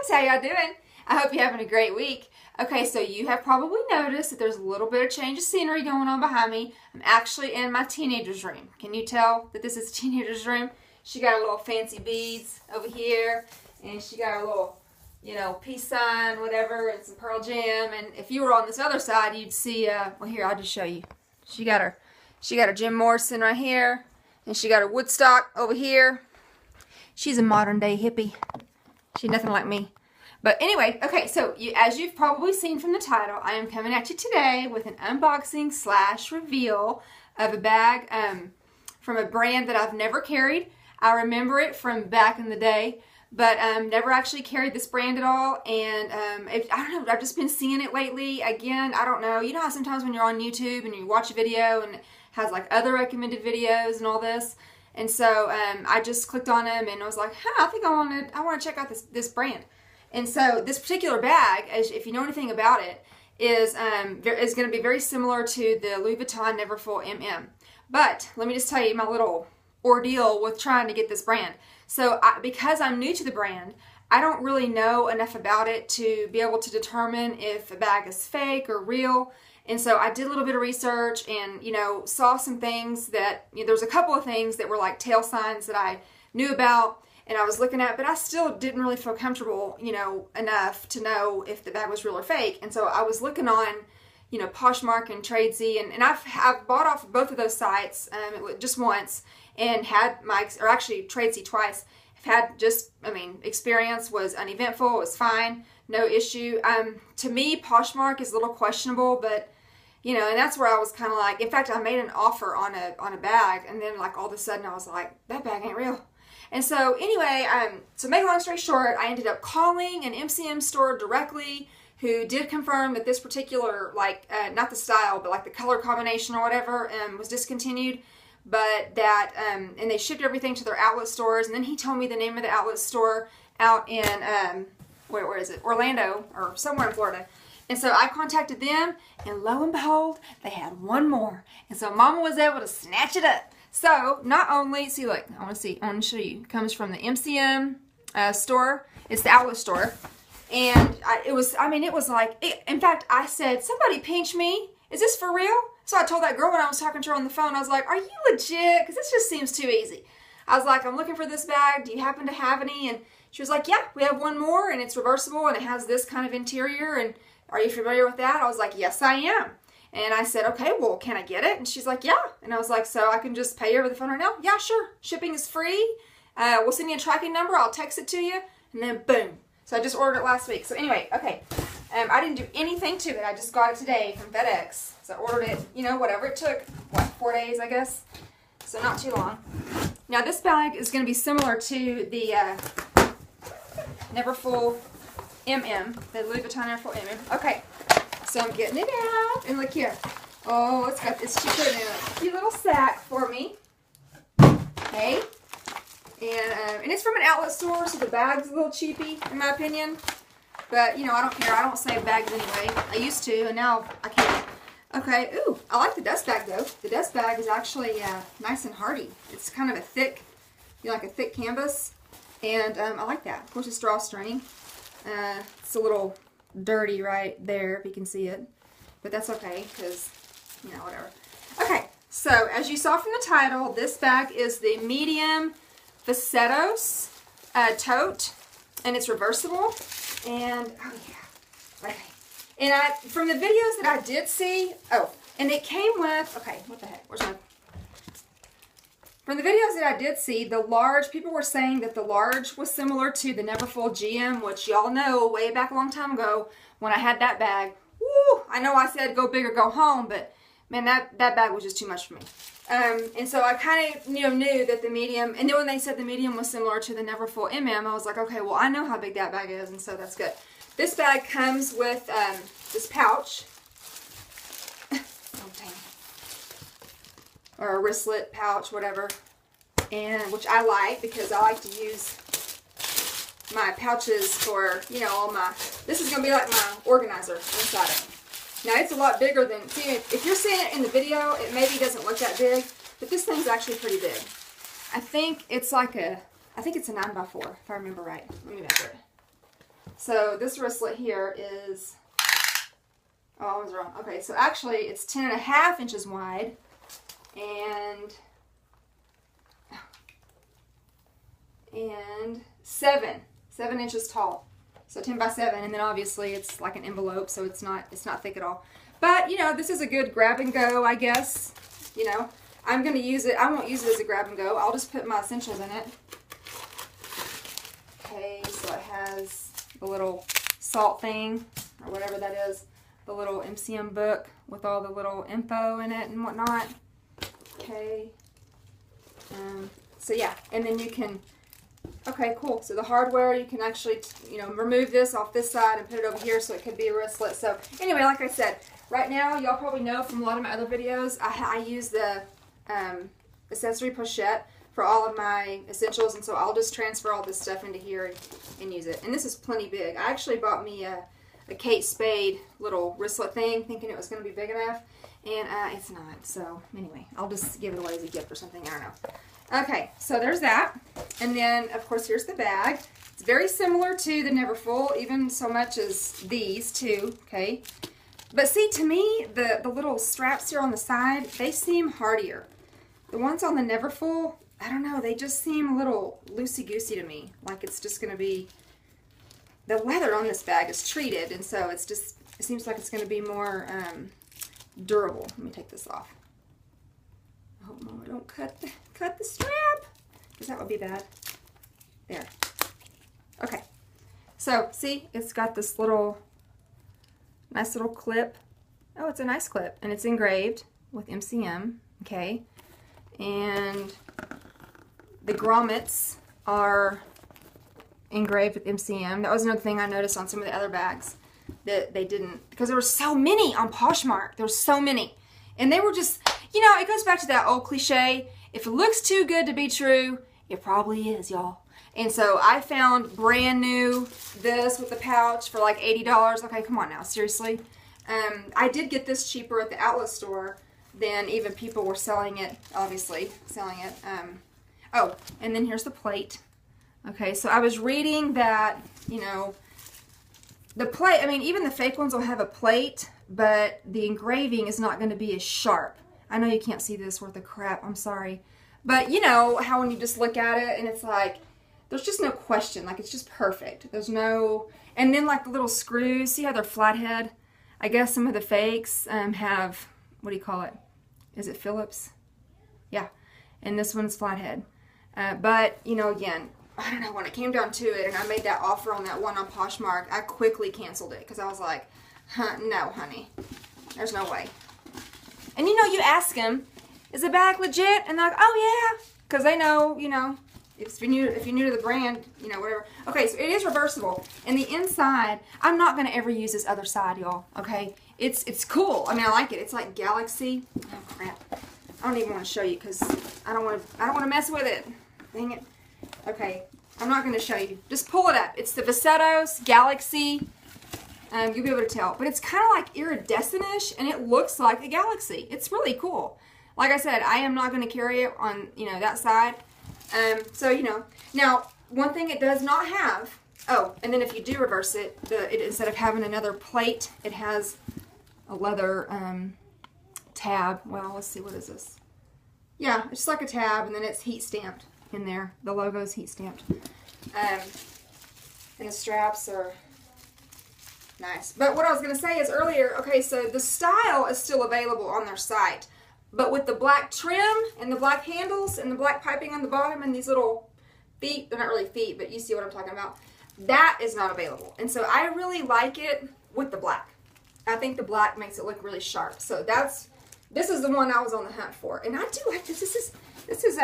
friends, how y'all doing? I hope you're having a great week. Okay, so you have probably noticed that there's a little bit of change of scenery going on behind me. I'm actually in my teenager's room. Can you tell that this is a teenager's room? She got a little fancy beads over here, and she got a little, you know, peace sign, whatever, and some pearl gem. And if you were on this other side, you'd see, well, here, I'll just show you. She got her Jim Morrison right here, and she got her Woodstock over here. She's a modern day hippie. She's nothing like me. But anyway, okay, so as you've probably seen from the title, I am coming at you today with an unboxing / reveal of a bag from a brand that I've never carried. I remember it from back in the day, but never actually carried this brand at all. And I don't know, I've just been seeing it lately. Again, I don't know. You know how sometimes when you're on YouTube and you watch a video and it has like other recommended videos and all this. And so I just clicked on them and I was like, I think I want to check out this brand. And so this particular bag, if you know anything about it, is going to be very similar to the Louis Vuitton Neverfull MM. But let me just tell you my little ordeal with trying to get this brand. So because I'm new to the brand, I don't really know enough about it to be able to determine if a bag is fake or real. And so I did a little bit of research and, you know, saw some things that, you know, there's a couple of things that were like tail signs that I knew about and I was looking at, but I still didn't really feel comfortable, you know, enough to know if the bag was real or fake. And so I was looking on, you know, Poshmark and Tradesy, and I've bought off both of those sites just once and had actually Tradesy twice. I've had just, experience was uneventful, it was fine, no issue. To me, Poshmark is a little questionable, but you know, and that's where I was kind of like, in fact, I made an offer on a bag, and then like all of a sudden I was like, that bag ain't real. And so anyway, so make a long story short, I ended up calling an MCM store directly who did confirm that this particular, like, not the style, but like the color combination or whatever, was discontinued, but that, and they shipped everything to their outlet stores, and then he told me the name of the outlet store out in, where is it, Orlando, or somewhere in Florida. And so I contacted them, and lo and behold, they had one more. And so Mama was able to snatch it up. So not only, see, look, I want to show you. It comes from the MCM store. It's the outlet store. And it was like, in fact, I said, somebody pinch me. Is this for real? So I told that girl when I was talking to her on the phone, I was like, are you legit? Because this just seems too easy. I was like, I'm looking for this bag. Do you happen to have any? And she was like, yeah, we have one more, and it's reversible, and it has this kind of interior, and are you familiar with that? I was like, yes, I am. And I said, okay, well, can I get it? And she's like, yeah. And I was like, so I can just pay you over the phone right now? Yeah, sure. Shipping is free. We'll send you a tracking number. I'll text it to you. And then boom. So I just ordered it last week. So anyway, okay. I didn't do anything to it. I just got it today from FedEx. So I ordered it, you know, whatever it took. What, 4 days, I guess? So not too long. Now this bag is going to be similar to the Neverfull MM, the Louis Vuitton Neverfull MM. Okay. So I'm getting it out, and look here. Oh, it's got this. She put it in a cute little sack for me. Okay, and it's from an outlet store, so the bag's a little cheapy, in my opinion. But you know, I don't care. I don't save bags anyway. I used to, and now I can't. Okay. Ooh, I like the dust bag though. The dust bag is actually nice and hardy. It's kind of a thick, you know, like a thick canvas, and I like that. Of course, it's drawstring. It's a little dirty right there, if you can see it, but that's okay because, you know, whatever. Okay, so as you saw from the title, this bag is the medium Visetos tote, and it's reversible. And oh yeah, okay. And from the videos that I did see, and it came with, okay, what the heck? Where's my? From the videos that I did see, the large, people were saying that the large was similar to the Neverfull GM, which y'all know way back a long time ago when I had that bag. Woo! I know I said go big or go home, but man, that bag was just too much for me. And so I kind of knew that the medium, and then when they said the medium was similar to the Neverfull MM, I was like, okay, well I know how big that bag is, and so that's good. This bag comes with this pouch. Oh, dang. Or a wristlet pouch, whatever, and which I like because I like to use my pouches for, you know, all my, this is going to be like my organizer inside of it. Now it's a lot bigger than, see, if you're seeing it in the video, it maybe doesn't look that big, but this thing's actually pretty big. I think it's like I think it's a 9x4, if I remember right. Let me measure it. So this wristlet here is, oh, I was wrong. Okay, so actually it's 10.5 inches wide and 7 inches tall. So 10 by 7, and then obviously it's like an envelope, so it's not thick at all. But, you know, this is a good grab and go, I guess. You know, I'm going to use it. I won't use it as a grab and go. I'll just put my essentials in it. Okay, so it has the little salt thing, or whatever that is. The little MCM book with all the little info in it and whatnot. Okay. So yeah, and then you can, okay, cool. So the hardware, you can actually, you know, remove this off this side and put it over here so it could be a wristlet. So anyway, like I said, right now, y'all probably know from a lot of my other videos, I use the accessory pochette for all of my essentials, and so I'll just transfer all this stuff into here and use it. And this is plenty big. I actually bought me a Kate Spade little wristlet thing, thinking it was going to be big enough, and it's not. So anyway, I'll just give it away as a gift or something. I don't know. Okay, so there's that. And then, of course, here's the bag. It's very similar to the Neverfull, even so much as these two, okay? But see, to me, the little straps here on the side, they seem hardier. The ones on the Neverfull, I don't know, they just seem a little loosey-goosey to me. Like it's just going to be, the leather on this bag is treated, and so it's just, it seems like it's going to be more durable. Let me take this off. I hope Mama don't cut the strap, because that would be bad. There. Okay. So, see, it's got this little, nice little clip. Oh, it's a nice clip, and it's engraved with MCM, okay? And the grommets are engraved with MCM. That was another thing I noticed on some of the other bags that they didn't, because there were so many on Poshmark. There were so many. And they were just, you know, it goes back to that old cliche. If it looks too good to be true, it probably is, y'all. And so I found brand new this with the pouch for like $80. Okay, come on now, seriously. I did get this cheaper at the outlet store than even people were selling it, obviously, selling it. Oh, and then here's the plate. Okay, so I was reading that, you know, the plate, I mean, even the fake ones will have a plate, but the engraving is not going to be as sharp. I know you can't see this worth of crap, I'm sorry. But you know how when you just look at it and it's like, there's just no question, like it's just perfect. There's no, and then like the little screws, see how they're flathead? I guess some of the fakes have, what do you call it? Is it Phillips? Yeah, and this one's flathead. But, you know, again, I don't know, when it came down to it and I made that offer on that one on Poshmark, I quickly canceled it because I was like, no, honey, there's no way. And you know, you ask them, is the bag legit? And they're like, oh yeah, because they know, you know, if you're new to the brand, you know, whatever. Okay, so it is reversible. And the inside, I'm not going to ever use this other side, y'all, okay? It's cool. I mean, I like it. It's like Galaxy. Oh, crap. I don't even want to show you because I don't want to mess with it. Dang it. Okay, I'm not going to show you. Just pull it up. It's the Visetos Galaxy. You'll be able to tell. But it's kind of like iridescent-ish, and it looks like a Galaxy. It's really cool. Like I said, I am not going to carry it on, you know, that side. So, you know. Now, one thing it does not have, oh, and then if you do reverse it, instead of having another plate, it has a leather tab. Well, let's see, what is this? Yeah, it's just like a tab, and then it's heat stamped in there. The logo is heat stamped. And the straps are nice. But what I was going to say is earlier, okay, so the style is still available on their site. But with the black trim and the black handles and the black piping on the bottom and these little feet, they're not really feet, but you see what I'm talking about, that is not available. And so I really like it with the black. I think the black makes it look really sharp. So this is the one I was on the hunt for. And I do like this. This is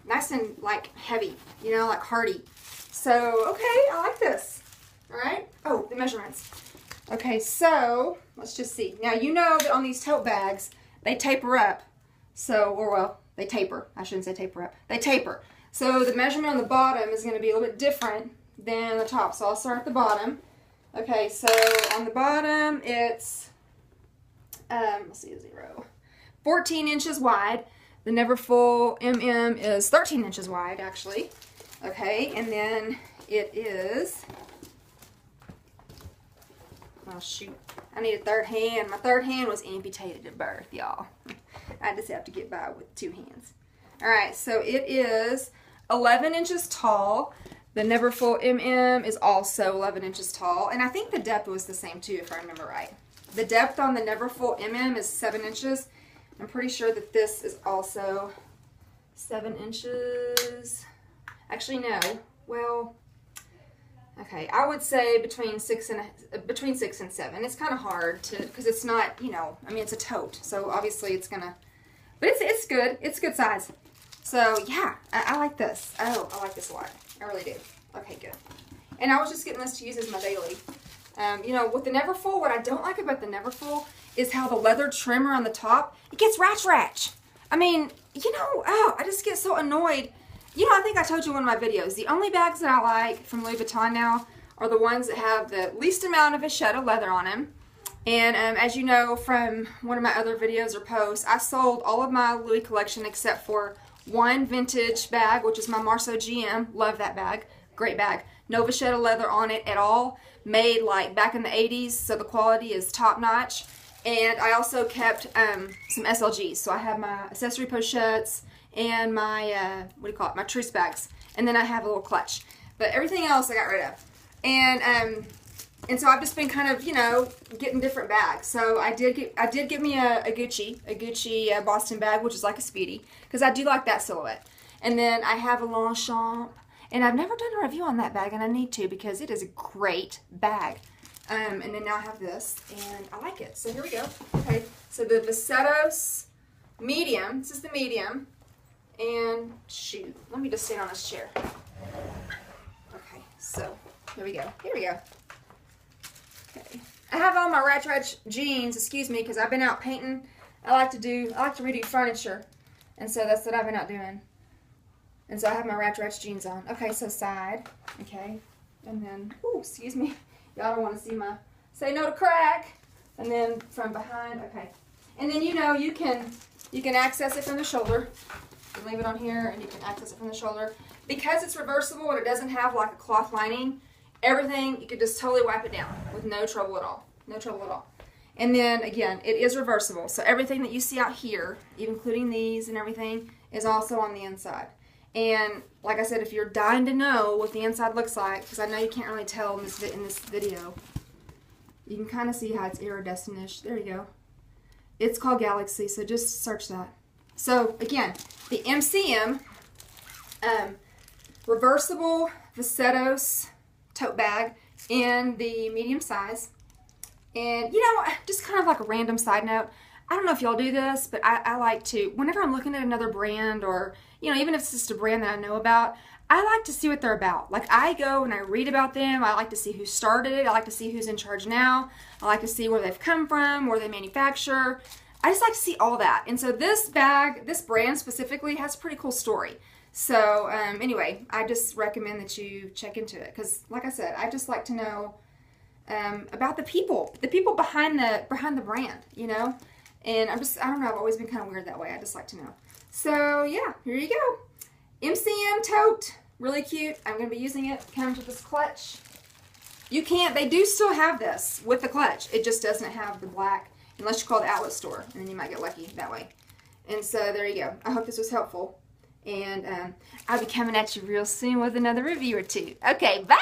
nice and like heavy, you know, like hardy. So, okay, I like this. All right. Oh, the measurements. Okay, so let's just see. Now, you know that on these tote bags, they taper up. So, or well, they taper. I shouldn't say taper up. They taper. So the measurement on the bottom is going to be a little bit different than the top. So I'll start at the bottom. Okay, so on the bottom, it's, let's see, 14 inches wide. The Neverfull MM is 13 inches wide, actually. Okay, and then it is Oh, shoot. I need a third hand. My third hand was amputated at birth, y'all. I just have to get by with 2 hands. All right, so it is 11 inches tall. The Neverfull MM is also 11 inches tall. And I think the depth was the same, too, if I remember right. The depth on the Neverfull MM is 7 inches. I'm pretty sure that this is also 7 inches. Actually, no. Well, okay. I would say between 6 and 7. It's kind of hard to, because it's not, you know, I mean, it's a tote, so obviously it's gonna, but it's good. It's good size. So yeah, I like this. Oh, I like this a lot. I really do. Okay, good. And I was just getting this to use as my daily. You know, with the Neverfull, what I don't like about the Neverfull is how the leather trimmer on the top, it gets ratch. I mean, you know, oh, I just get so annoyed. You know, I think I told you in one of my videos, the only bags that I like from Louis Vuitton now are the ones that have the least amount of Viseto leather on them. And as you know from one of my other videos or posts, I sold all of my Louis collection except for one vintage bag, which is my Marceau GM. Love that bag. Great bag. No Viseto leather on it at all. Made like back in the 80s, so the quality is top notch. And I also kept some SLGs. So I have my accessory pochettes and my, what do you call it, my truce bags. And then I have a little clutch. But everything else I got rid of. And so I've just been kind of, you know, getting different bags. So I did get me a Gucci Boston bag, which is like a Speedy, because I do like that silhouette. And then I have a Longchamp, and I've never done a review on that bag, and I need to because it is a great bag. And then now I have this, and I like it. So here we go. Okay, so the Visetos medium. This is the medium. And shoot, let me just stand on this chair. Okay, so here we go. Here we go. Okay, I have all my Ratch jeans. Excuse me, because I've been out painting. I like to redo furniture, and so that's what I've been out doing. And so I have my Ratch jeans on. Okay, so side. Okay, and then ooh, excuse me. Y'all don't want to see my say no to crack. And then from behind. Okay, and then you know you can access it from the shoulder. You can leave it on here and you can access it from the shoulder. Because it's reversible and it doesn't have like a cloth lining, everything, you could just totally wipe it down with no trouble at all. No trouble at all. And then again, it is reversible. So everything that you see out here, including these and everything, is also on the inside. And like I said, if you're dying to know what the inside looks like, because I know you can't really tell in this video, you can kind of see how it's iridescent-ish. There you go. It's called Galaxy, so just search that. So again, the MCM reversible Visetos tote bag in the medium size. And you know, just kind of like a random side note, I don't know if y'all do this, but I like to, whenever I'm looking at another brand, or you know, even if it's just a brand that I know about, I like to see what they're about. Like I go and I read about them. I like to see who started it. I like to see who's in charge now. I like to see where they've come from, where they manufacture. I just like to see all that. And so this bag, this brand specifically, has a pretty cool story. So anyway, I just recommend that you check into it, because like I said, I just like to know about the people behind the brand, you know. And I don't know, I've always been kind of weird that way. I just like to know. So yeah, here you go. MCM tote, really cute. I'm going to be using it. Comes with this clutch. You can't, they do still have this with the clutch. It just doesn't have the black, unless you call the outlet store, and then you might get lucky that way. And so there you go. I hope this was helpful. And I'll be coming at you real soon with another review or two. Okay, bye!